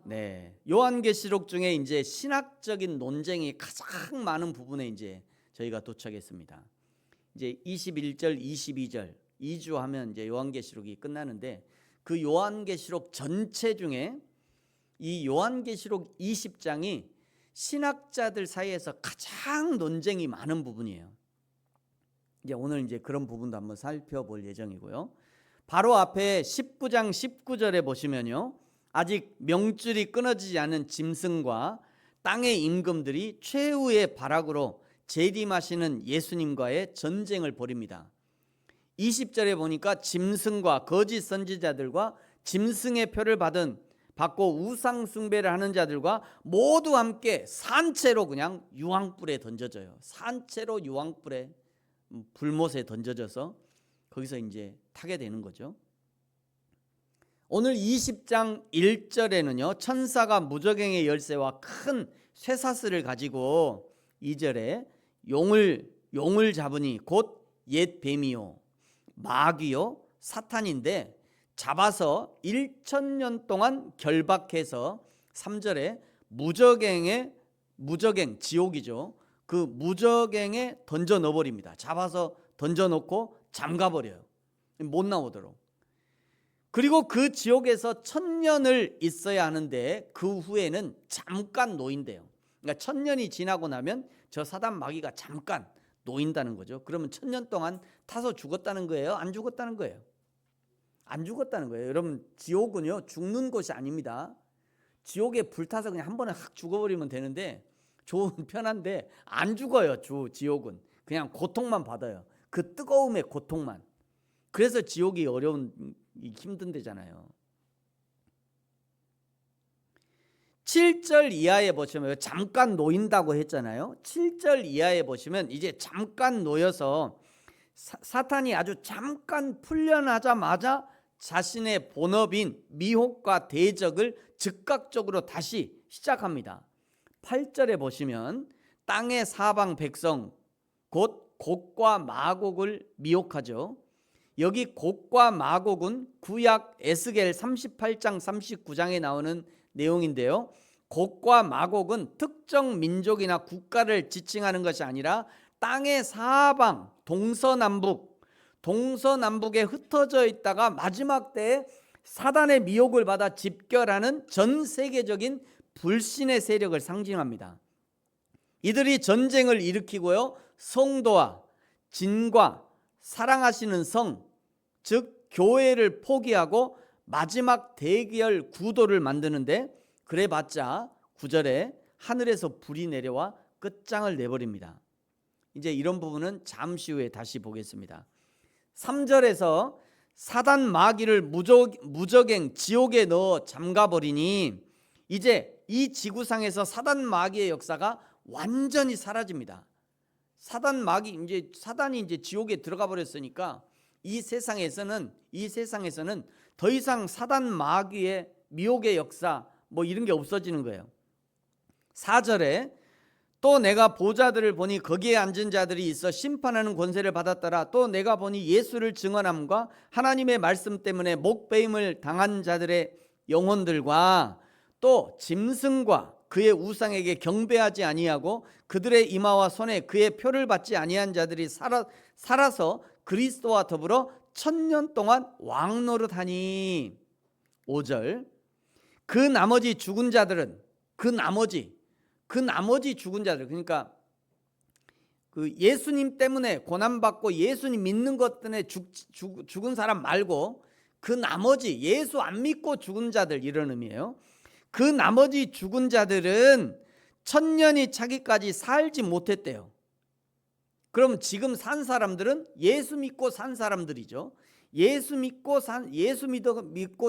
네, 요한계시록 중에 이제 신학적인 논쟁이 가장 많은 부분에 이제 저희가 도착했습니다. 이제 21절, 22절 2주 하면 이제 요한계시록이 끝나는데, 그 요한계시록 전체 중에 이 요한계시록 20장이 신학자들 사이에서 가장 논쟁이 많은 부분이에요. 이제 오늘 이제 그런 부분도 한번 살펴볼 예정이고요. 바로 앞에 19장 19절에 보시면요, 아직 명줄이 끊어지지 않은 짐승과 땅의 임금들이 최후의 발악으로 재림하시는 예수님과의 전쟁을 벌입니다. 20절에 보니까 짐승과 거짓 선지자들과 짐승의 표를 받고 우상 숭배를 하는 자들과 모두 함께 산채로 그냥 유황불에 던져져요. 산채로 유황불에, 불못에 던져져서 거기서 이제 타게 되는 거죠. 오늘 20장 1절에는요, 천사가 무저갱의 열쇠와 큰 쇠사슬을 가지고 2절에 용을 잡으니 곧 옛 뱀이요 마귀요 사탄인데 잡아서 1000년 동안 결박해서 3절에 무저갱 지옥이죠. 그 무저갱에 던져 넣어버립니다. 잡아서 던져 놓고 잠가버려요. 못 나오도록. 그리고 그 지옥에서 1000년을 있어야 하는데 그 후에는 잠깐 놓인대요. 그러니까 1000년이 지나고 나면 저 사단 마귀가 잠깐 놓인다는 거죠. 그러면 1000년 동안 타서 죽었다는 거예요? 안 죽었다는 거예요? 안 죽었다는 거예요. 여러분, 지옥은요 죽는 곳이 아닙니다. 지옥에 불타서 그냥 한 번에 확 죽어버리면 되는데, 편한데 안 죽어요. 지옥은 그냥 고통만 받아요. 그 뜨거움의 고통만. 그래서 지옥이 힘든 데잖아요. 7절 이하에 보시면 잠깐 놓인다고 했잖아요. 7절 이하에 보시면 이제 잠깐 놓여서 사탄이 아주 잠깐 풀려나자마자 자신의 본업인 미혹과 대적을 즉각적으로 다시 시작합니다. 8절에 보시면 땅의 사방 백성 곧 곡과 마곡을 미혹하죠. 여기 곡과 마곡은 구약 에스겔 38장 39장에 나오는 내용인데요, 곡과 마곡은 특정 민족이나 국가를 지칭하는 것이 아니라 땅의 사방 동서남북에 흩어져 있다가 마지막 때에 사단의 미혹을 받아 집결하는 전 세계적인 불신의 세력을 상징합니다. 이들이 전쟁을 일으키고요, 성도와 진과 사랑하시는 성, 즉 교회를 포기하고 마지막 대결 구도를 만드는데, 그래봤자 9절에 하늘에서 불이 내려와 끝장을 내버립니다. 이제 이런 부분은 잠시 후에 다시 보겠습니다. 3절에서 사단 마귀를 무저갱 지옥에 넣어 잠가버리니 이제 이 지구상에서 사단 마귀의 역사가 완전히 사라집니다. 사단이 이제 지옥에 들어가 버렸으니까 이 세상에서는 더 이상 사단 마귀의 미혹의 역사 이런 게 없어지는 거예요. 4절에 또 내가 보좌들을 보니 거기에 앉은 자들이 있어 심판하는 권세를 받았더라. 또 내가 보니 예수를 증언함과 하나님의 말씀 때문에 목배임을 당한 자들의 영혼들과 또 짐승과 그의 우상에게 경배하지 아니하고 그들의 이마와 손에 그의 표를 받지 아니한 자들이 살아서 그리스도와 더불어 1000년 동안 왕노릇하니. 5절 그 나머지 죽은 자들은 그 나머지 죽은 자들, 그러니까 그 예수님 때문에 고난받고 예수님 믿는 것 때문에 죽은 사람 말고 그 나머지 예수 안 믿고 죽은 자들, 이런 의미예요. 그 나머지 죽은 자들은 1000년이 차기까지 살지 못했대요. 그럼 지금 산 사람들은 예수 믿고 산 사람들이죠. 예수 믿고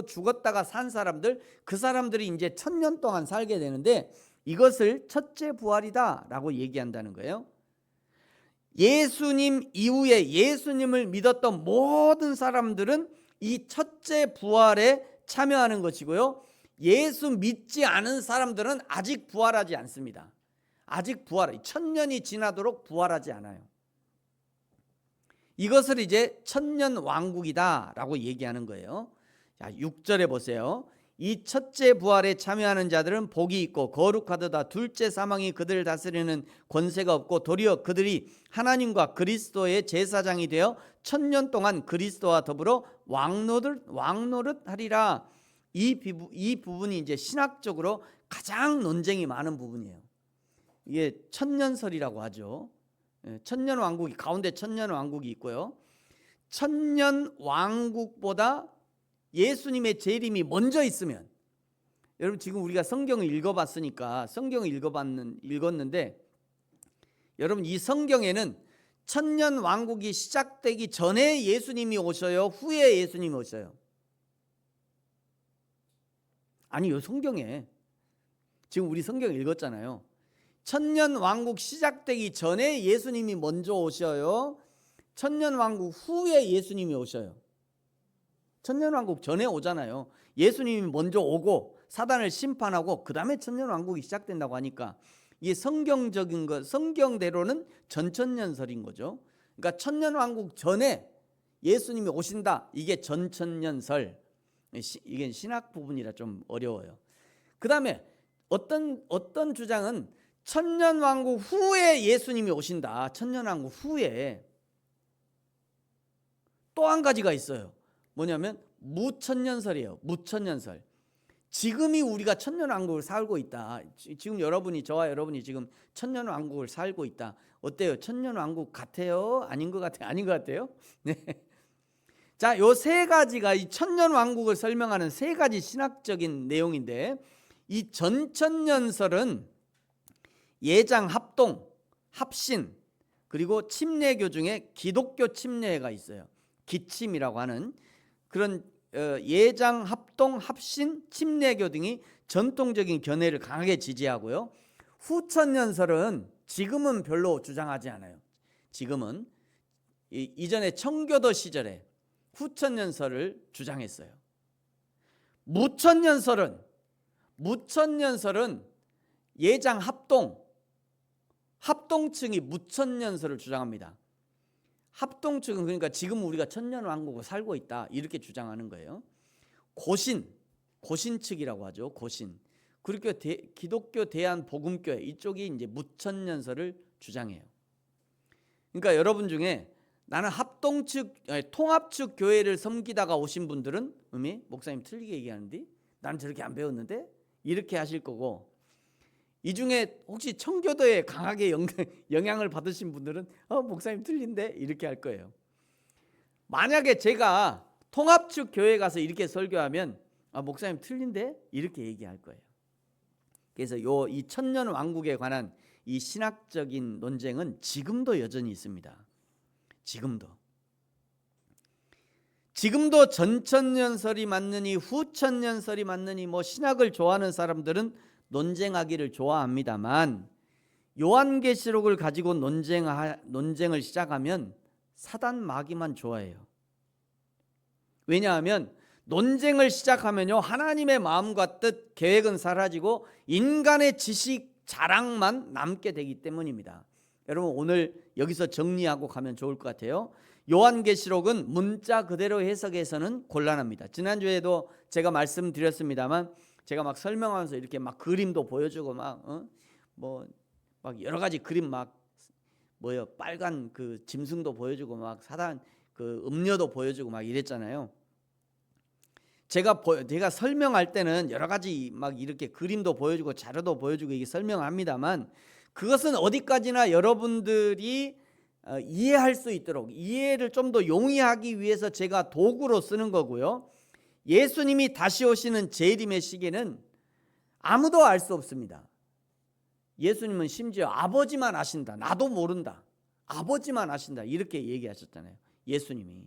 죽었다가 산 사람들, 그 사람들이 이제 1000년 동안 살게 되는데 이것을 첫째 부활이다라고 얘기한다는 거예요. 예수님 이후에 예수님을 믿었던 모든 사람들은 이 첫째 부활에 참여하는 것이고요, 예수 믿지 않은 사람들은 아직 부활하지 않습니다. 아직 1000년이 지나도록 부활하지 않아요. 이것을 이제 천년 왕국이다라고 얘기하는 거예요. 자, 6절에 보세요. 이 첫째 부활에 참여하는 자들은 복이 있고 거룩하도다. 둘째 사망이 그들을 다스리는 권세가 없고 도리어 그들이 하나님과 그리스도의 제사장이 되어 천년 동안 그리스도와 더불어 왕노릇하리라. 이 부분이 이제 신학적으로 가장 논쟁이 많은 부분이에요. 이게 천년설이라고 하죠. 천년 왕국이 가운데 천년 왕국이 있고요. 천년 왕국보다 예수님의 재림이 먼저 있으면, 여러분 지금 우리가 성경을 읽어봤으니까 성경을 읽었는데 여러분 이 성경에는 천년 왕국이 시작되기 전에 예수님이 오셔요, 후에 예수님이 오셔요? 아니요, 성경에 지금 우리 성경 읽었잖아요. 천년 왕국 시작되기 전에 예수님이 먼저 오셔요, 천년 왕국 후에 예수님이 오셔요? 천년 왕국 전에 오잖아요. 예수님이 먼저 오고 사단을 심판하고 그 다음에 천년 왕국이 시작된다고 하니까 이게 성경적인 것, 성경대로는 전천년설인 거죠. 그러니까 천년 왕국 전에 예수님이 오신다, 이게 전천년설. 이게 신학 부분이라 좀 어려워요. 그 다음에 어떤 주장은 천년 왕국 후에 예수님이 오신다. 천년 왕국 후에. 또 한 가지가 있어요. 뭐냐면 무천년설이에요. 무천년설. 지금이 우리가 천년왕국을 살고 있다. 지금 저와 여러분이 지금 천년왕국을 살고 있다. 어때요? 천년왕국 같아요? 아닌 것 같아요? 아닌 것 같아요? 네. 자, 요 세 가지가 이 천년왕국을 설명하는 세 가지 신학적인 내용인데, 이 전천년설은 예장, 합동, 합신, 그리고 침례교 중에 기독교 침례가 있어요. 기침이라고 하는 그런 예장, 합동, 합신, 침례교 등이 전통적인 견해를 강하게 지지하고요. 후천년설은 지금은 별로 주장하지 않아요. 지금은 이전에 청교도 시절에 후천년설을 주장했어요. 무천년설은 예장, 합동층이 무천년설을 주장합니다. 합동층은 그러니까 지금 우리가 천년왕국을 살고 있다, 이렇게 주장하는 거예요. 고신 측이라고 하죠. 고신. 그리고 기독교 대한복음교회 이쪽이 이제 무천년설을 주장해요. 그러니까 여러분 중에 나는 통합측 교회를 섬기다가 오신 분들은 목사님 틀리게 얘기하는데 나는 저렇게 안 배웠는데, 이렇게 하실 거고, 이 중에 혹시 청교도에 강하게 영향을 받으신 분들은 목사님 틀린데, 이렇게 할 거예요. 만약에 제가 통합측 교회 가서 이렇게 설교하면 목사님 틀린데, 이렇게 얘기할 거예요. 그래서 이 천년 왕국에 관한 이 신학적인 논쟁은 지금도 여전히 있습니다. 지금도 전천년설이 맞느니 후천년설이 맞느니 신학을 좋아하는 사람들은 논쟁하기를 좋아합니다만, 요한계시록을 가지고 논쟁을 시작하면 사단 마귀만 좋아해요. 왜냐하면 논쟁을 시작하면요, 하나님의 마음과 뜻, 계획은 사라지고 인간의 지식, 자랑만 남게 되기 때문입니다. 여러분 오늘 여기서 정리하고 가면 좋을 것 같아요. 요한계시록은 문자 그대로 해석해서는 곤란합니다. 지난주에도 제가 말씀드렸습니다만, 제가 막 설명하면서 이렇게 막 그림도 보여주고 막 여러 가지 그림 빨간 그 짐승도 보여주고 막 사단 그 음료도 보여주고 막 이랬잖아요. 제가 설명할 때는 여러 가지 막 이렇게 그림도 보여주고 자료도 보여주고 이게 설명합니다만, 그것은 어디까지나 여러분들이 이해할 수 있도록, 이해를 좀 더 용이하기 위해서 제가 도구로 쓰는 거고요. 예수님이 다시 오시는 재림의 시기는 아무도 알 수 없습니다. 예수님은 심지어 아버지만 아신다, 나도 모른다, 아버지만 아신다, 이렇게 얘기하셨잖아요. 예수님이.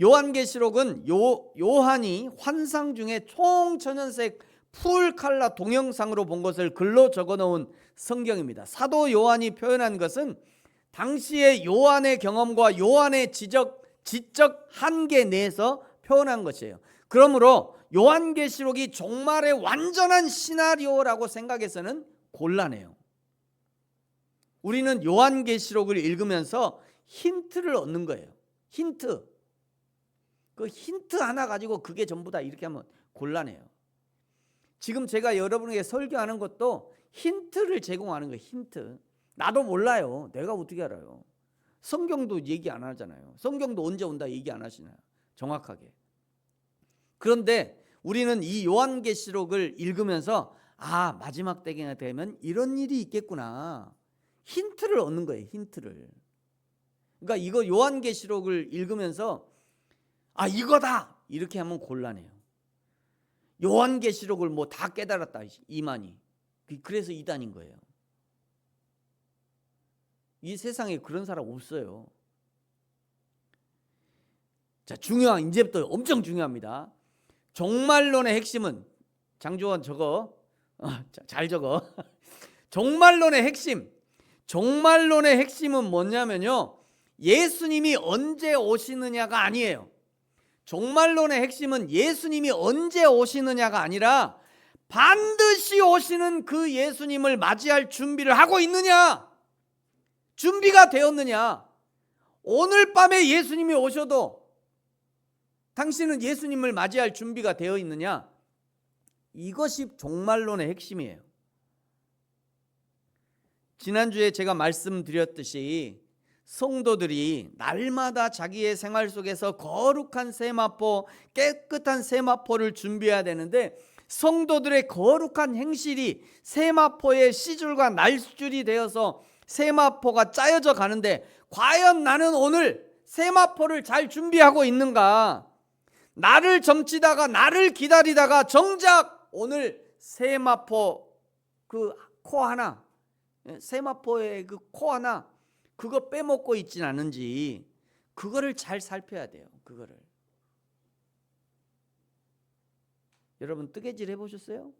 요한계시록은 요한이 환상 중에 총천연색 풀칼라 동영상으로 본 것을 글로 적어놓은 성경입니다. 사도 요한이 표현한 것은 당시의 요한의 경험과 요한의 지적 한계 내에서 표현한 것이에요. 그러므로 요한계시록이 종말의 완전한 시나리오라고 생각해서는 곤란해요. 우리는 요한계시록을 읽으면서 힌트를 얻는 거예요. 힌트. 그 힌트 하나 가지고 그게 전부다 이렇게 하면 곤란해요. 지금 제가 여러분에게 설교하는 것도 힌트를 제공하는 거예요. 힌트. 나도 몰라요. 내가 어떻게 알아요? 성경도 얘기 안 하잖아요. 성경도 언제 온다 얘기 안 하시나요? 정확하게. 그런데 우리는 이 요한계시록을 읽으면서 마지막 때가 되면 이런 일이 있겠구나. 힌트를 얻는 거예요. 힌트를. 그러니까 이거 요한계시록을 읽으면서 이거다 이렇게 하면 곤란해요. 요한계시록을 뭐 다 깨달았다 이만희. 그래서 이단인 거예요. 이 세상에 그런 사람 없어요. 자, 이제부터 엄청 중요합니다. 종말론의 핵심은 장조원 적어. 잘 적어. 종말론의 핵심은 뭐냐면요. 예수님이 언제 오시느냐가 아니에요. 종말론의 핵심은 예수님이 언제 오시느냐가 아니라 반드시 오시는 그 예수님을 맞이할 준비를 하고 있느냐, 준비가 되었느냐. 오늘 밤에 예수님이 오셔도 당신은 예수님을 맞이할 준비가 되어 있느냐. 이것이 종말론의 핵심이에요. 지난주에 제가 말씀드렸듯이 성도들이 날마다 자기의 생활 속에서 거룩한 세마포, 깨끗한 세마포를 준비해야 되는데, 성도들의 거룩한 행실이 세마포의 시줄과 날줄이 되어서 세마포가 짜여져 가는데, 과연 나는 오늘 세마포를 잘 준비하고 있는가? 나를 점치다가 나를 기다리다가 정작 오늘 세마포 그 코 하나, 세마포의 그 코 하나 그거 빼먹고 있진 않은지 그거를 잘 살펴야 돼요. 그거를. 여러분 뜨개질 해보셨어요?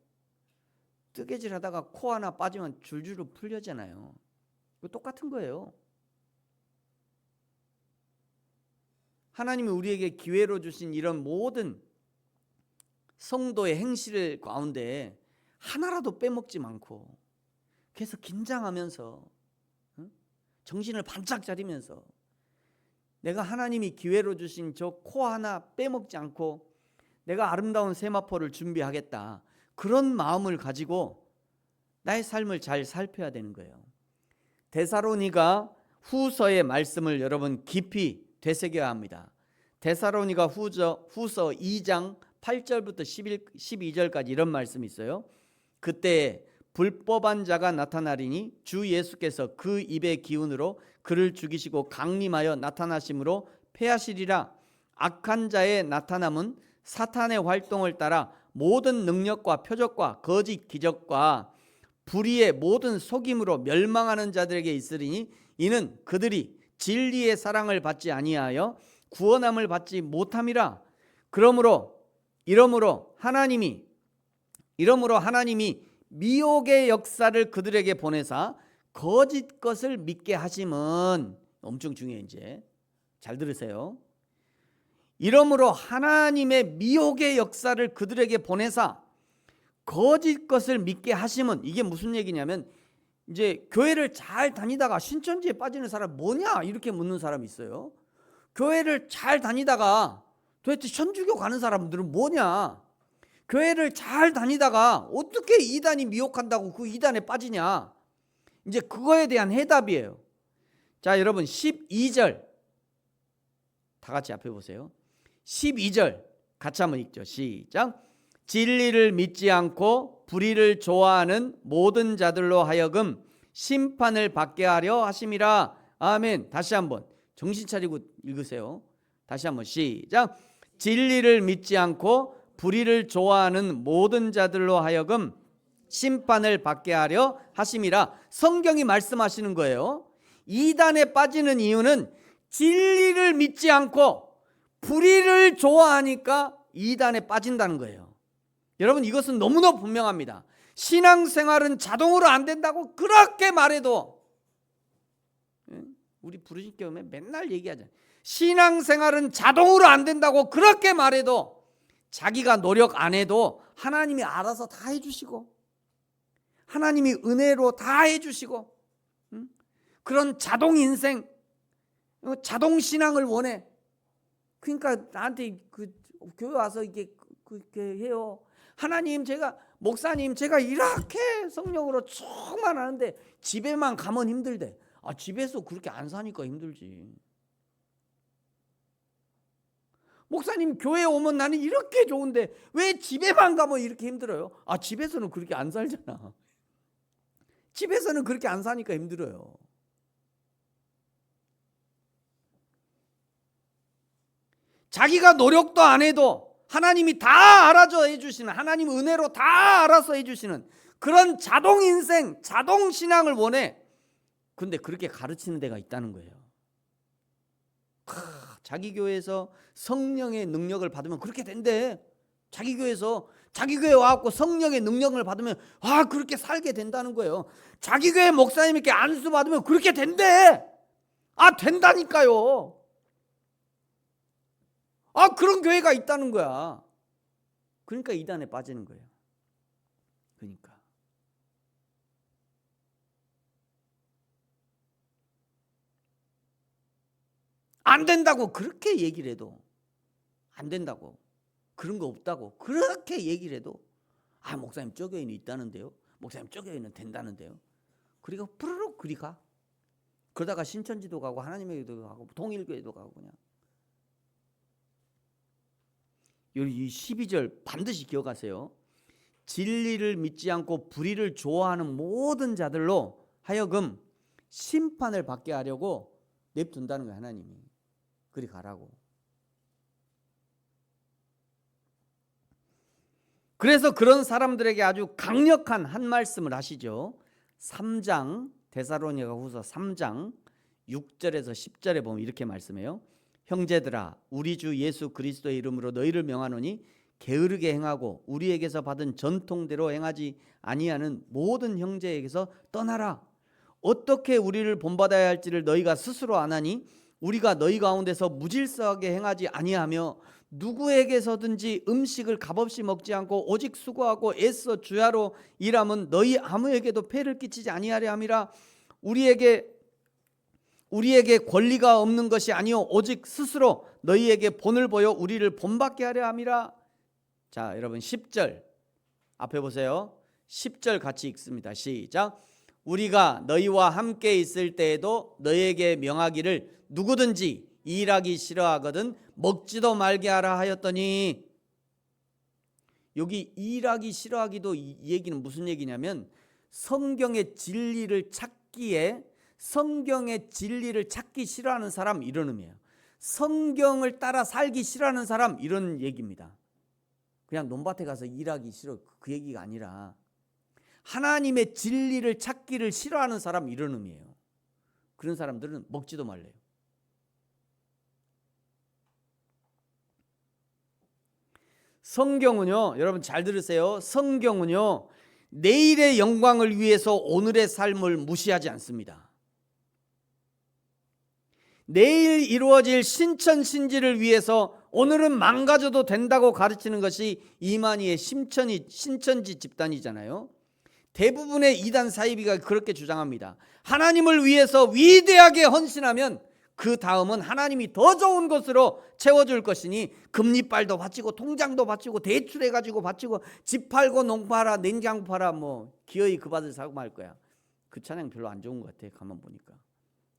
뜨개질 하다가 코 하나 빠지면 줄줄 풀려잖아요. 그거 똑같은 거예요. 하나님이 우리에게 기회로 주신 이런 모든 성도의 행실 가운데 하나라도 빼먹지 않고 계속 긴장하면서 정신을 반짝 차리면서 내가 하나님이 기회로 주신 저 코 하나 빼먹지 않고 내가 아름다운 세마포를 준비하겠다, 그런 마음을 가지고 나의 삶을 잘 살펴야 되는 거예요. 데살로니가 후서의 말씀을 여러분 깊이 되새겨야 합니다. 데살로니가 후서 2장 8절부터 12절까지 이런 말씀이 있어요. 그때 불법한 자가 나타나리니 주 예수께서 그 입의 기운으로 그를 죽이시고 강림하여 나타나심으로 패하시리라. 악한 자의 나타남은 사탄의 활동을 따라 모든 능력과 표적과 거짓 기적과 불의의 모든 속임으로 멸망하는 자들에게 있으리니 이는 그들이 진리의 사랑을 받지 아니하여 구원함을 받지 못함이라. 이러므로 하나님이 미혹의 역사를 그들에게 보내사 거짓 것을 믿게 하심은, 엄청 중요해. 이제 잘 들으세요. 이러므로 하나님의 미혹의 역사를 그들에게 보내사 거짓 것을 믿게 하심은, 이게 무슨 얘기냐면 이제 교회를 잘 다니다가 신천지에 빠지는 사람 뭐냐 이렇게 묻는 사람이 있어요. 교회를 잘 다니다가 도대체 천주교 가는 사람들은 뭐냐, 교회를 잘 다니다가 어떻게 이단이 미혹한다고 그 이단에 빠지냐, 이제 그거에 대한 해답이에요. 자, 여러분 12절 다 같이 앞에 보세요. 12절 같이 한번 읽죠. 시작. 진리를 믿지 않고 불의를 좋아하는 모든 자들로 하여금 심판을 받게 하려 하심이라. 아멘. 다시 한번 정신 차리고 읽으세요. 다시 한번 시작. 진리를 믿지 않고 불의를 좋아하는 모든 자들로 하여금 심판을 받게 하려 하심이라. 성경이 말씀하시는 거예요. 이단에 빠지는 이유는 진리를 믿지 않고 불의를 좋아하니까 이단에 빠진다는 거예요. 여러분, 이것은 너무나 분명합니다. 신앙생활은 자동으로 안 된다고 그렇게 말해도, 우리 부르짖기 교회 맨날 얘기하잖아요. 신앙생활은 자동으로 안 된다고 그렇게 말해도 자기가 노력 안 해도 하나님이 알아서 다 해주시고 하나님이 은혜로 다 해주시고 그런 자동 인생, 자동 신앙을 원해. 그러니까 나한테 그 교회 와서 이게 그렇게 해요. 하나님, 제가 목사님, 제가 이렇게 성령으로 충만하는데 집에만 가면 힘들대. 집에서 그렇게 안 사니까 힘들지. 목사님, 교회 오면 나는 이렇게 좋은데 왜 집에만 가면 이렇게 힘들어요? 집에서는 그렇게 안 살잖아. 집에서는 그렇게 안 사니까 힘들어요. 자기가 노력도 안 해도 하나님이 다 알아줘 해주시는, 하나님 은혜로 다 알아서 해주시는 그런 자동 인생, 자동 신앙을 원해. 근데 그렇게 가르치는 데가 있다는 거예요. 자기 교회에서 성령의 능력을 받으면 그렇게 된대. 자기 교회에서, 자기 교회 와갖고 성령의 능력을 받으면 그렇게 살게 된다는 거예요. 자기 교회 목사님에게 안수 받으면 그렇게 된대. 된다니까요. 그런 교회가 있다는 거야. 그러니까 이단에 빠지는 거예요. 그러니까 안 된다고 그렇게 얘기를 해도, 안 된다고, 그런 거 없다고 그렇게 얘기를 해도, 목사님 저 교회는 있다는데요, 목사님 저 교회는 된다는데요, 그리고 푸르륵 그리 가. 그러다가 신천지도 가고 하나님의 교회도 가고 통일교회도 가고. 그냥 이 12절 반드시 기억하세요. 진리를 믿지 않고 불의를 좋아하는 모든 자들로 하여금 심판을 받게 하려고 냅둔다는 거예요. 하나님이 그리 가라고. 그래서 그런 사람들에게 아주 강력한 한 말씀을 하시죠. 3장 데살로니가후서 3장 6절에서 10절에 보면 이렇게 말씀해요. 형제들아, 우리 주 예수 그리스도의 이름으로 너희를 명하노니 게으르게 행하고 우리에게서 받은 전통대로 행하지 아니하는 모든 형제에게서 떠나라. 어떻게 우리를 본받아야 할지를 너희가 스스로 아나니 우리가 너희 가운데서 무질서하게 행하지 아니하며 누구에게서든지 음식을 값없이 먹지 않고 오직 수고하고 애써 주야로 일함은 너희 아무에게도 폐를 끼치지 아니하려 함이라. 우리에게 권리가 없는 것이 아니요 오직 스스로 너희에게 본을 보여 우리를 본받게 하려 함이라. 자, 여러분 10절 앞에 보세요. 10절 같이 읽습니다. 시작. 우리가 너희와 함께 있을 때에도 너희에게 명하기를 누구든지 일하기 싫어하거든 먹지도 말게 하라 하였더니, 여기 일하기 싫어하기도 이 얘기는 무슨 얘기냐면 성경의 진리를 찾기 싫어하는 사람, 이런 의미예요. 성경을 따라 살기 싫어하는 사람, 이런 얘기입니다. 그냥 논밭에 가서 일하기 싫어, 그 얘기가 아니라 하나님의 진리를 찾기를 싫어하는 사람, 이런 의미예요. 그런 사람들은 먹지도 말래요. 성경은요, 여러분 잘 들으세요. 성경은요, 내일의 영광을 위해서 오늘의 삶을 무시하지 않습니다. 내일 이루어질 신천신지를 위해서 오늘은 망가져도 된다고 가르치는 것이 이만희의 신천지 집단이잖아요. 대부분의 이단 사이비가 그렇게 주장합니다. 하나님을 위해서 위대하게 헌신하면 그 다음은 하나님이 더 좋은 것으로 채워줄 것이니 금리빨도 바치고 통장도 바치고 대출해가지고 바치고 집 팔고 농 팔아 냉장 팔아 기어이 그 밭을 사고 말 거야. 그 찬양 별로 안 좋은 것 같아. 가만 보니까.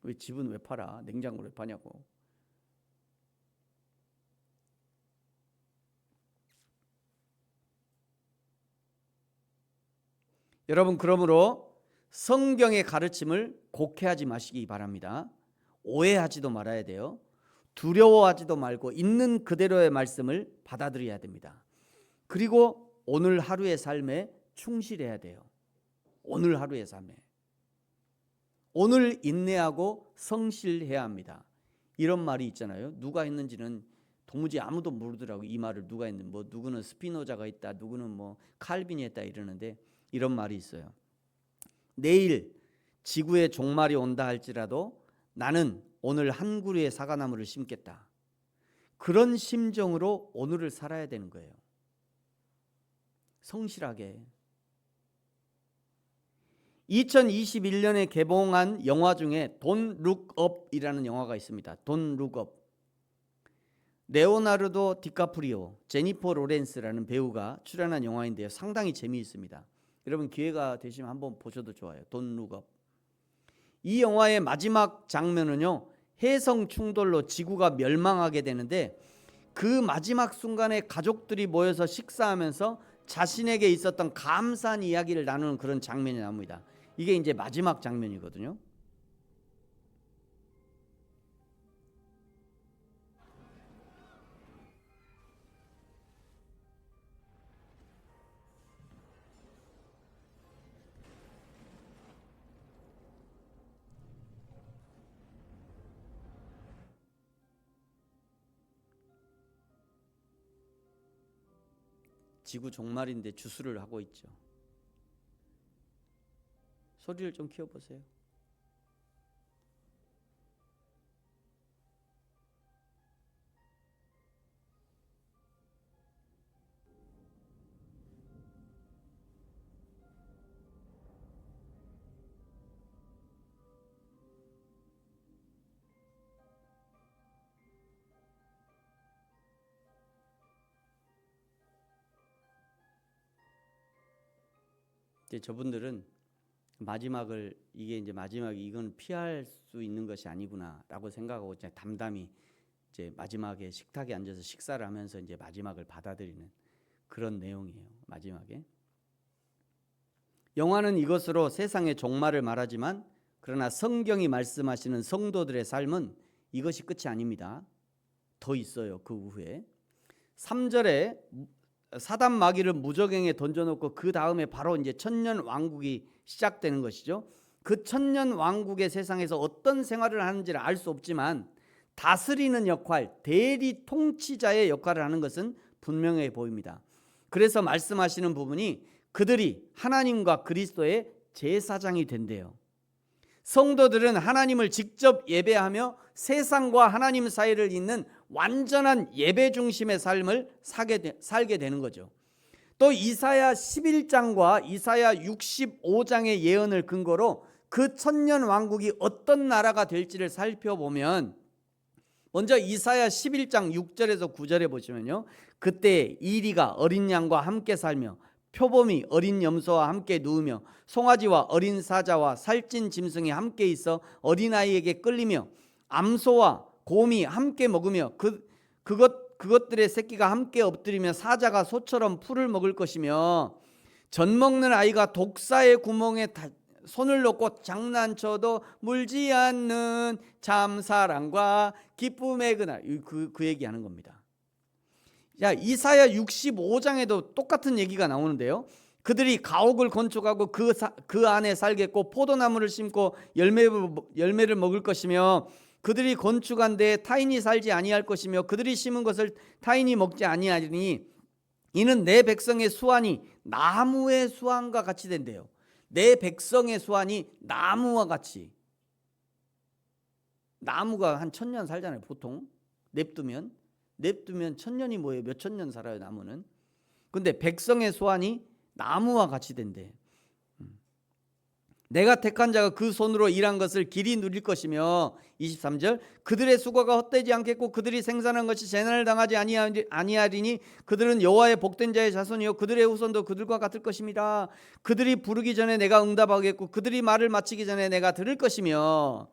왜 집은 왜 팔아? 냉장고를 왜 파냐고. 여러분, 그러므로 성경의 가르침을 곡해하지 마시기 바랍니다. 오해하지도 말아야 돼요. 두려워하지도 말고 있는 그대로의 말씀을 받아들여야 됩니다. 그리고 오늘 하루의 삶에 충실해야 돼요. 오늘 하루의 삶에. 오늘 인내하고 성실해야 합니다. 이런 말이 있잖아요. 누가 했는지는 도무지 아무도 모르더라고. 이 말을 누가 했는, 누구는 스피노자가 있다, 누구는 칼빈이 했다 이러는데, 이런 말이 있어요. 내일 지구의 종말이 온다 할지라도 나는 오늘 한 그루의 사과나무를 심겠다. 그런 심정으로 오늘을 살아야 되는 거예요. 성실하게. 2021년에 개봉한 영화 중에 Don't Look Up이라는 영화가 있습니다. Don't Look Up. 레오나르도 디카프리오, 제니퍼 로렌스라는 배우가 출연한 영화인데요. 상당히 재미있습니다. 여러분 기회가 되시면 한번 보셔도 좋아요. Don't Look Up. 이 영화의 마지막 장면은요, 해성 충돌로 지구가 멸망하게 되는데 그 마지막 순간에 가족들이 모여서 식사하면서 자신에게 있었던 감사한 이야기를 나누는 그런 장면이 나옵니다. 이게 이제 마지막 장면이거든요. 지구 종말인데 주술을 하고 있죠. 소리를 좀 키워보세요. 이제 저분들은 마지막을 이게 이제 마지막이 이건 피할 수 있는 것이 아니구나라고 생각하고 이제 담담히 이제 마지막에 식탁에 앉아서 식사를 하면서 이제 마지막을 받아들이는 그런 내용이에요. 마지막에 영화는 이것으로 세상의 종말을 말하지만 그러나 성경이 말씀하시는 성도들의 삶은 이것이 끝이 아닙니다. 더 있어요. 그 후에 3절에 사단 마귀를 무저갱에 던져놓고 그 다음에 바로 이제 천년 왕국이 시작되는 것이죠. 그 천년 왕국의 세상에서 어떤 생활을 하는지를 알 수 없지만 다스리는 역할, 대리 통치자의 역할을 하는 것은 분명해 보입니다. 그래서 말씀하시는 부분이 그들이 하나님과 그리스도의 제사장이 된대요. 성도들은 하나님을 직접 예배하며 세상과 하나님 사이를 잇는 완전한 예배 중심의 삶을 살게 되는 거죠. 또 이사야 11장과 이사야 65장의 예언을 근거로 그 천년 왕국이 어떤 나라가 될지를 살펴보면 먼저 이사야 11장 6절에서 9절에 보시면요, 그때 이리가 어린 양과 함께 살며 표범이 어린 염소와 함께 누우며 송아지와 어린 사자와 살찐 짐승이 함께 있어 어린아이에게 끌리며 암소와 곰이 함께 먹으며 그것들의 새끼가 함께 엎드리며 사자가 소처럼 풀을 먹을 것이며 젖 먹는 아이가 독사의 구멍에 손을 넣고 장난쳐도 물지 않는 참사랑과 기쁨의 그날, 그 얘기하는 겁니다. 자, 이사야 65장에도 똑같은 얘기가 나오는데요. 그들이 가옥을 건축하고 그 안에 살겠고 포도나무를 심고 열매를 먹을 것이며 그들이 건축한 데에 타인이 살지 아니할 것이며 그들이 심은 것을 타인이 먹지 아니하리니 이는 내 백성의 수완이 나무의 수완과 같이 된대요. 내 백성의 수완이 나무와 같이. 나무가 한 1000년 살잖아요. 보통 냅두면 1000년이 뭐예요? 몇 천 년 살아요, 나무는. 근데 백성의 수완이 나무와 같이 된대. 내가 택한 자가 그 손으로 일한 것을 길이 누릴 것이며 23절 그들의 수고가 헛되지 않겠고 그들이 생산한 것이 재난을 당하지 아니하리니 그들은 여호와의 복된 자의 자손이요 그들의 후손도 그들과 같을 것입니다. 그들이 부르기 전에 내가 응답하겠고 그들이 말을 마치기 전에 내가 들을 것이며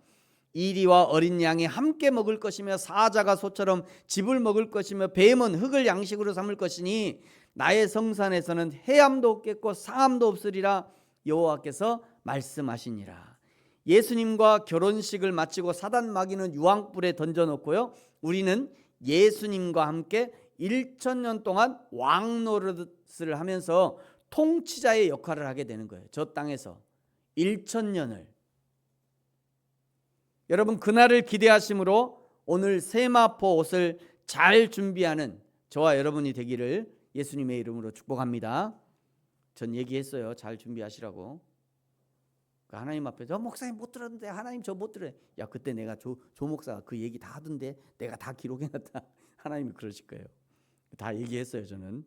이리와 어린 양이 함께 먹을 것이며 사자가 소처럼 짚을 먹을 것이며 뱀은 흙을 양식으로 삼을 것이니 나의 성산에서는 해함도 없겠고 상함도 없으리라 여호와께서 말씀하시니라. 예수님과 결혼식을 마치고 사단 마귀는 유황불에 던져놓고요, 우리는 예수님과 함께 1000년 동안 왕노릇을 하면서 통치자의 역할을 하게 되는 거예요. 저 땅에서 1000년을. 여러분 그날을 기대하심으로 오늘 세마포 옷을 잘 준비하는 저와 여러분이 되기를 예수님의 이름으로 축복합니다. 전 얘기했어요. 잘 준비하시라고. 하나님 앞에 저 목사님 못 들었는데 하나님 저 못 들어요. 야 그때 내가 조 목사가 그 얘기 다 하던데 내가 다 기록해놨다. 하나님이 그러실 거예요. 다 얘기했어요 저는.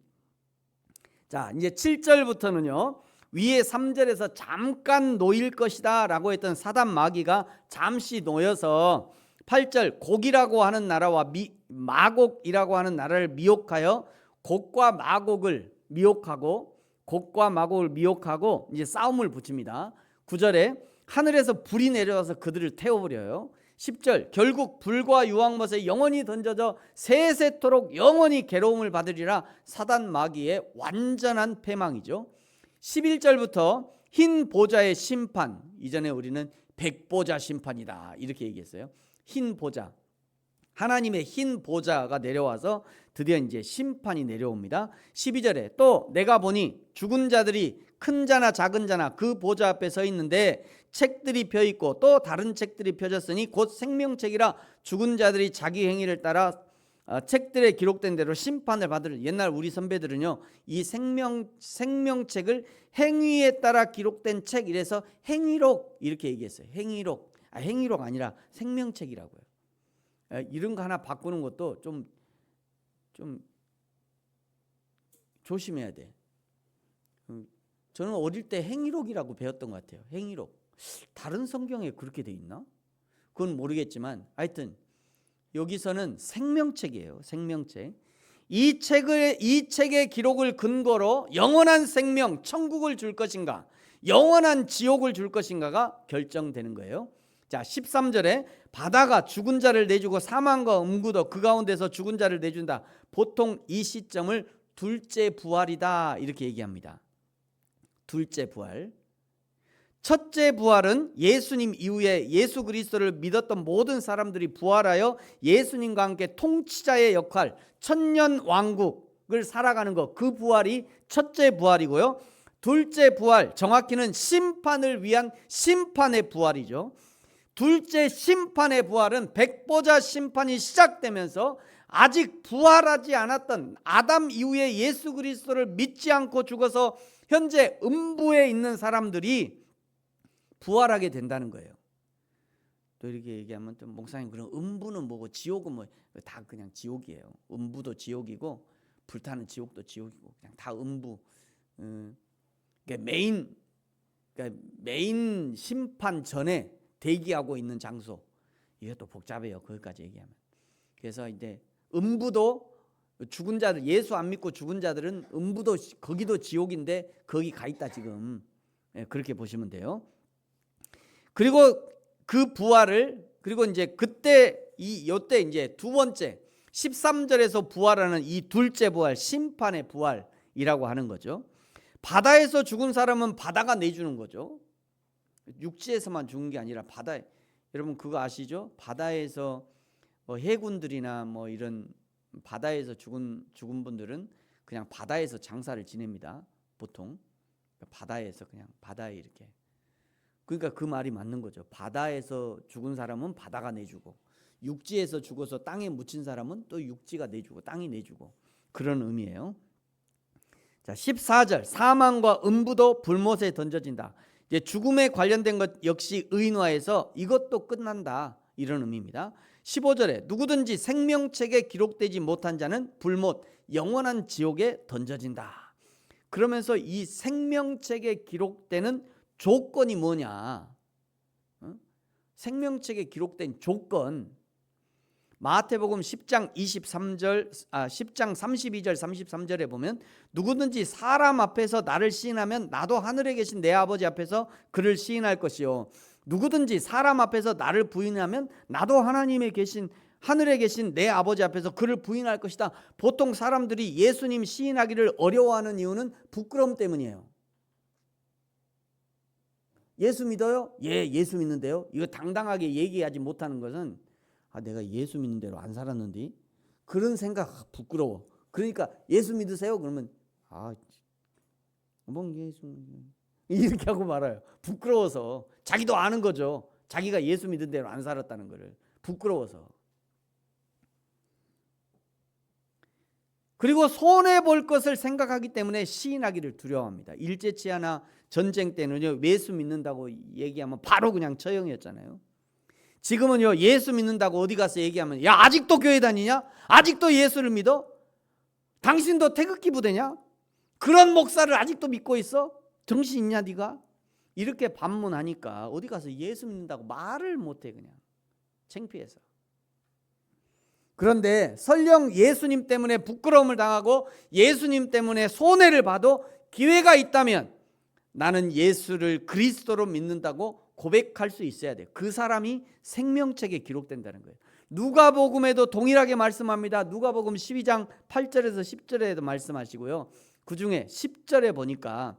자 이제 7절부터는요 위에 3절에서 잠깐 놓일 것이다 라고 했던 사단 마귀가 잠시 놓여서 8절 곡이라고 하는 나라와 마곡이라고 하는 나라를 미혹하여 곡과 마곡을 미혹하고 이제 싸움을 붙입니다. 9절에 하늘에서 불이 내려와서 그들을 태워버려요. 10절 결국 불과 유황못에 영원히 던져져 세세토록 영원히 괴로움을 받으리라. 사단 마귀의 완전한 패망이죠. 11절부터 흰 보좌의 심판, 이전에 우리는 백보자 심판이다 이렇게 얘기했어요. 흰 보자, 하나님의 흰 보좌가 내려와서 드디어 이제 심판이 내려옵니다. 12절에 또 내가 보니 죽은 자들이 큰 자나 작은 자나 그 보좌 앞에 서 있는데 책들이 펴 있고 또 다른 책들이 펴졌으니 곧 생명책이라. 죽은 자들이 자기 행위를 따라 책들에 기록된 대로 심판을 받을. 옛날 우리 선배들은요 이 생명책을 행위에 따라 기록된 책 이래서 행위록 이렇게 얘기했어요. 행위록 아니라 생명책이라고요. 이런 거 하나 바꾸는 것도 좀 조심해야 돼. 저는 어릴 때 행위록이라고 배웠던 것 같아요. 행위록. 다른 성경에 그렇게 돼 있나? 그건 모르겠지만 하여튼 여기서는 생명책이에요. 생명책. 이 책의 기록을 근거로 영원한 생명, 천국을 줄 것인가, 영원한 지옥을 줄 것인가가 결정되는 거예요. 자, 13절에 바다가 죽은 자를 내주고 사망과 음구도 그 가운데서 죽은 자를 내준다. 보통 이 시점을 둘째 부활이다 이렇게 얘기합니다. 둘째 부활. 첫째 부활은 예수님 이후에 예수 그리스도를 믿었던 모든 사람들이 부활하여 예수님과 함께 통치자의 역할, 천년 왕국을 살아가는 것, 그 부활이 첫째 부활이고요. 둘째 부활, 정확히는 심판을 위한 심판의 부활이죠. 둘째 심판의 부활은 백보자 심판이 시작되면서 아직 부활하지 않았던 아담 이후에 예수 그리스도를 믿지 않고 죽어서 현재 음부에 있는 사람들이 부활하게 된다는 거예요. 또 이렇게 얘기하면 또 목사님 그럼 음부는 뭐고 지옥은 뭐 다 그냥 지옥이에요. 음부도 지옥이고 불타는 지옥도 지옥이고 그냥 다 음부. 그러니까 메인 심판 전에 대기하고 있는 장소. 이것도 복잡해요. 거기까지 얘기하면. 그래서 이제 음부도 죽은 자들, 예수 안 믿고 죽은 자들은 음부도 거기도 지옥인데 거기 가 있다 지금. 그렇게 보시면 돼요. 그리고 그 부활을 그리고 이제 요때 이제 두 번째 13절에서 부활하는 이 둘째 부활, 심판의 부활이라고 하는 거죠. 바다에서 죽은 사람은 바다가 내주는 거죠. 육지에서만 죽은 게 아니라 바다에. 여러분 그거 아시죠? 바다에서 뭐 해군들이나 뭐 이런 바다에서 죽은 분들은 그냥 바다에서 장사를 지냅니다. 보통 바다에서 그냥 바다에 이렇게. 그러니까 그 말이 맞는 거죠. 바다에서 죽은 사람은 바다가 내주고 육지에서 죽어서 땅에 묻힌 사람은 또 육지가 내주고 땅이 내주고 그런 의미예요. 자, 14절 사망과 음부도 불못에 던져진다. 이제 죽음에 관련된 것 역시 의인화해서 이것도 끝난다 이런 의미입니다. 15절에 누구든지 생명책에 기록되지 못한 자는 불못 영원한 지옥에 던져진다. 그러면서 이 생명책에 기록되는 조건이 뭐냐? 생명책에 기록된 조건. 마태복음 10장 32절 33절에 보면 누구든지 사람 앞에서 나를 시인하면 나도 하늘에 계신 내 아버지 앞에서 그를 시인할 것이요 누구든지 사람 앞에서 나를 부인하면 나도 하나님에 계신 하늘에 계신 내 아버지 앞에서 그를 부인할 것이다. 보통 사람들이 예수님 시인하기를 어려워하는 이유는 부끄러움 때문이에요. 예수 믿어요? 예, 예수 믿는데요. 이거 당당하게 얘기하지 못하는 것은 내가 예수 믿는 대로 안 살았는데 그런 생각 부끄러워. 그러니까 예수 믿으세요? 그러면 뭐 예수 이렇게 하고 말아요. 부끄러워서. 자기도 아는 거죠. 자기가 예수 믿은 대로 안 살았다는 거를 부끄러워서. 그리고 손해볼 것을 생각하기 때문에 시인하기를 두려워합니다. 일제치하나 전쟁 때는요 예수 믿는다고 얘기하면 바로 그냥 처형이었잖아요. 지금은요 예수 믿는다고 어디 가서 얘기하면 야 아직도 교회 다니냐? 아직도 예수를 믿어? 당신도 태극기 부대냐? 그런 목사를 아직도 믿고 있어? 정신 있냐 네가? 이렇게 반문하니까 어디 가서 예수 믿는다고 말을 못해. 그냥 창피해서. 그런데 설령 예수님 때문에 부끄러움을 당하고 예수님 때문에 손해를 봐도 기회가 있다면 나는 예수를 그리스도로 믿는다고 고백할 수 있어야 돼요. 그 사람이 생명책에 기록된다는 거예요. 누가복음에도 동일하게 말씀합니다. 누가복음 12장 8절에서 10절에도 말씀하시고요. 그중에 10절에 보니까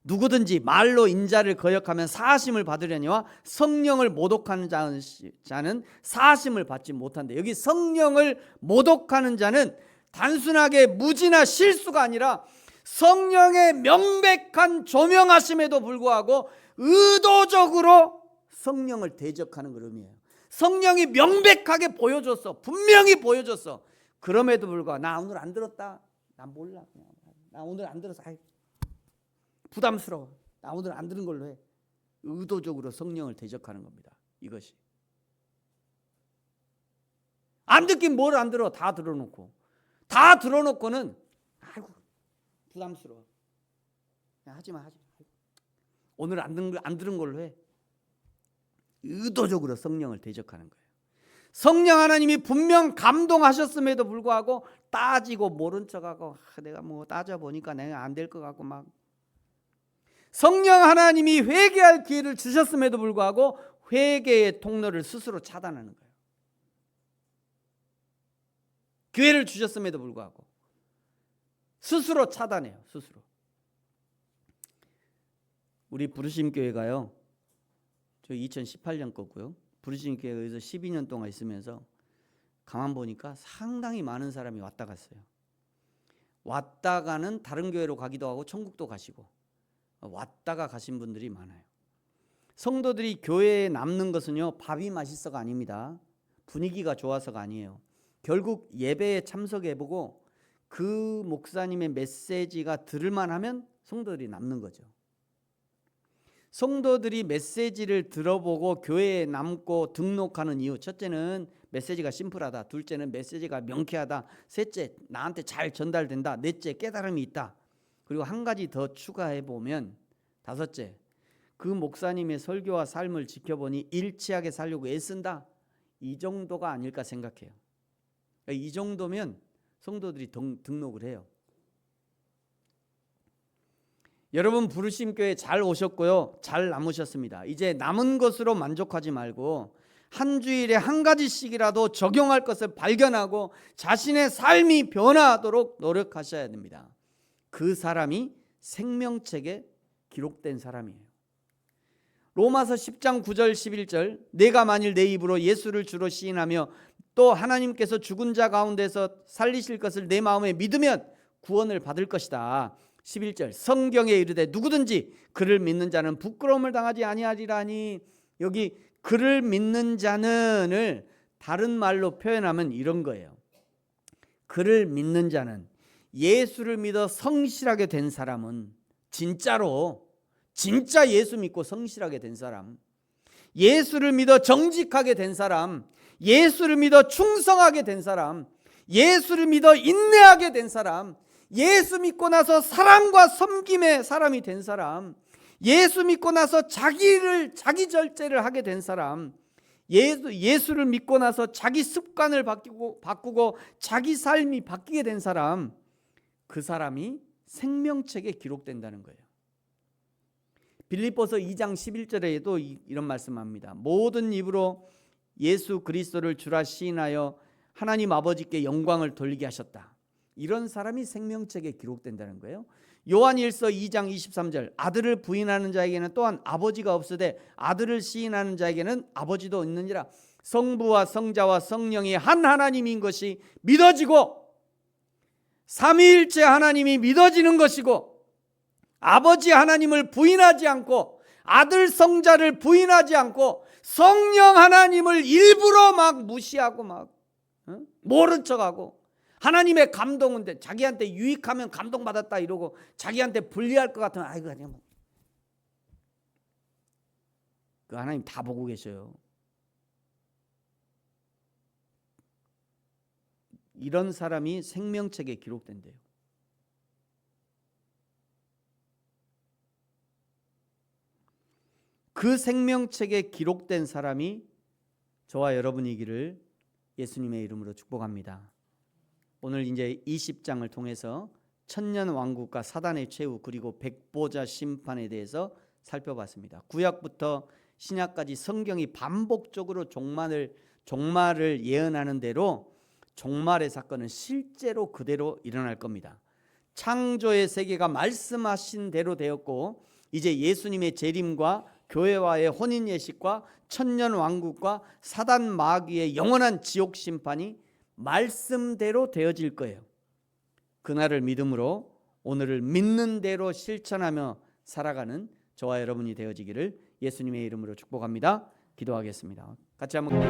누구든지 말로 인자를 거역하면 사하심을 받으려니와 성령을 모독하는 자는 사하심을 받지 못한다. 여기 성령을 모독하는 자는 단순하게 무지나 실수가 아니라 성령의 명백한 조명하심에도 불구하고 의도적으로 성령을 대적하는 걸 의미해요. 성령이 명백하게 보여줬어. 분명히 보여줬어. 그럼에도 불구하고 나 오늘 안 들었다. 나 몰라. 나 오늘 안 들어서 부담스러워. 나 오늘 안 들은 걸로 해. 의도적으로 성령을 대적하는 겁니다. 이것이. 안 듣긴 뭘 안 들어. 다 들어놓고는 아이고 부담스러워. 하지마. 오늘 안 들은 걸로 해. 의도적으로 성령을 대적하는 거예요. 성령 하나님이 분명 감동하셨음에도 불구하고 따지고 모른 척하고 내가 뭐 따져보니까 내가 안 될 것 같고 막. 성령 하나님이 회개할 기회를 주셨음에도 불구하고 회개의 통로를 스스로 차단하는 거예요. 기회를 주셨음에도 불구하고 스스로 차단해요. 스스로. 우리 부르심교회가요. 저 2018년 거고요. 부르심교회에서 12년 동안 있으면서 가만 보니까 상당히 많은 사람이 왔다 갔어요. 왔다가는 다른 교회로 가기도 하고 천국도 가시고 왔다가 가신 분들이 많아요. 성도들이 교회에 남는 것은요 밥이 맛있어가 아닙니다. 분위기가 좋아서가 아니에요. 결국 예배에 참석해보고 그 목사님의 메시지가 들을만하면 성도들이 남는 거죠. 성도들이 메시지를 들어보고 교회에 남고 등록하는 이유, 첫째는 메시지가 심플하다, 둘째는 메시지가 명쾌하다, 셋째 나한테 잘 전달된다, 넷째 깨달음이 있다, 그리고 한 가지 더 추가해 보면 다섯째, 그 목사님의 설교와 삶을 지켜보니 일치하게 살려고 애쓴다. 이 정도가 아닐까 생각해요. 이 정도면 성도들이 등록을 해요. 여러분 부르심교회 잘 오셨고요. 잘 남으셨습니다. 이제 남은 것으로 만족하지 말고 한 주일에 한 가지씩이라도 적용할 것을 발견하고 자신의 삶이 변화하도록 노력하셔야 됩니다. 그 사람이 생명책에 기록된 사람이에요. 로마서 10장 9절 11절 내가 만일 내 입으로 예수를 주로 시인하며 또 하나님께서 죽은 자 가운데서 살리실 것을 내 마음에 믿으면 구원을 받을 것이다. 11절 성경에 이르되 누구든지 그를 믿는 자는 부끄러움을 당하지 아니하리라니. 여기 그를 믿는 자는을 다른 말로 표현하면 이런 거예요. 그를 믿는 자는 예수를 믿어 성실하게 된 사람은 진짜 예수 믿고 성실하게 된 사람, 예수를 믿어 정직하게 된 사람, 예수를 믿어 충성하게 된 사람, 예수를 믿어 인내하게 된 사람, 예수 믿고 나서 사랑과 섬김의 사람이 된 사람, 예수 믿고 나서 자기 절제를 하게 된 사람, 예수를 믿고 나서 자기 습관을 바꾸고 자기 삶이 바뀌게 된 사람, 그 사람이 생명책에 기록된다는 거예요. 빌립보서 2장 11절에도 이런 말씀합니다. 모든 입으로 예수 그리스도를 주라 시인하여 하나님 아버지께 영광을 돌리게 하셨다. 이런 사람이 생명책에 기록된다는 거예요. 요한일서 2장 23절 아들을 부인하는 자에게는 또한 아버지가 없으되 아들을 시인하는 자에게는 아버지도 있느니라. 성부와 성자와 성령이 한 하나님인 것이 믿어지고 삼위일체 하나님이 믿어지는 것이고 아버지 하나님을 부인하지 않고 아들 성자를 부인하지 않고 성령 하나님을 일부러 막 무시하고 막 모른 척하고 하나님의 감동은 자기한테 유익하면 감동받았다 이러고 자기한테 불리할 것 같으면 아이고 그냥 뭐. 그 하나님 다 보고 계셔요. 이런 사람이 생명책에 기록된대요. 그 생명책에 기록된 사람이 저와 여러분이기를 예수님의 이름으로 축복합니다. 오늘 이제 20장을 통해서 천년 왕국과 사단의 최후 그리고 백보자 심판에 대해서 살펴봤습니다. 구약부터 신약까지 성경이 반복적으로 종말을 예언하는 대로 종말의 사건은 실제로 그대로 일어날 겁니다. 창조의 세계가 말씀하신 대로 되었고 이제 예수님의 재림과 교회와의 혼인 예식과 천년 왕국과 사단 마귀의 영원한 지옥 심판이 말씀대로 되어질 거예요. 그날을 믿음으로 오늘을 믿는 대로 실천하며 살아가는 저와 여러분이 되어지기를 예수님의 이름으로 축복합니다. 기도하겠습니다. 같이 한번